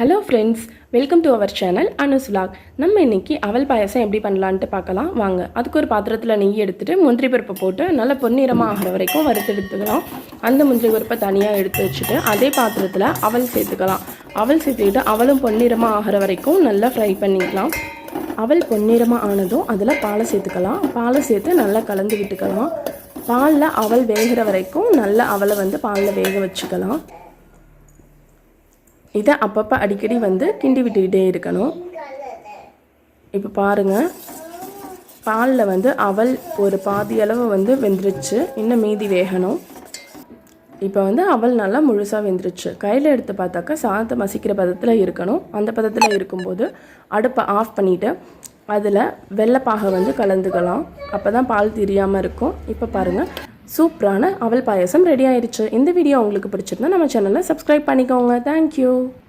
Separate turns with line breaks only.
Hello friends, welcome to our channel Anu's vlog. நம்ம இன்றைக்கி அவல் பாயசம் எப்படி பண்ணலான்ட்டு பார்க்கலாம் வாங்க. அதுக்கு ஒரு பாத்திரத்தில் நெய் எடுத்துகிட்டு முந்திரி பருப்பை போட்டு நல்லா பொன்னிறமாக ஆகிற வரைக்கும் வறுத்தெடுத்துக்கலாம். அந்த முந்திரி பருப்பை தனியாக எடுத்து வச்சுட்டு அதே பாத்திரத்தில் அவல் சேர்த்துக்கலாம். அவல் சேர்த்துக்கிட்டு அவலும் பொன்னிறமாக ஆகிற வரைக்கும் நல்லா ஃப்ரை பண்ணிக்கலாம். அவல் பொன்னிறமாக ஆனதும் அதில் பாலை சேர்த்துக்கலாம். பாலை சேர்த்து நல்லா கலந்து விட்டுக்கலாம். பாலில் அவல் வேகிற வரைக்கும் நல்லா அவலை பாலில் வேக வச்சுக்கலாம். இதை அப்பப்போ அடிக்கடி கிண்டி விட்டுக்கிட்டே இருக்கணும். இப்போ பாருங்கள், பாலில் அவல் ஒரு பாதி அளவு வெந்துருச்சு. இன்னும் மீதி வேகணும். இப்போ அவல் நல்லா முழுசாக வெந்துருச்சு. கையில் எடுத்து பார்த்தாக்கா சாதத்தை மசிக்கிற பதத்தில் இருக்கணும். அந்த பதத்தில் இருக்கும்போது அடுப்பை ஆஃப் பண்ணிவிட்டு அதில் வெள்ளைப்பாகை கலந்துக்கலாம். அப்போ தான் பால் திரியாமல் இருக்கும். இப்போ பாருங்கள், சூப்பரான அவல் பாயசம் ரெடி ஆயிடுச்சு. இந்த வீடியோ உங்களுக்கு பிடிச்சிருந்தா நம்ம சேனலை சப்ஸ்கிரைப் பண்ணிக்கோங்க. தேங்க்யூ.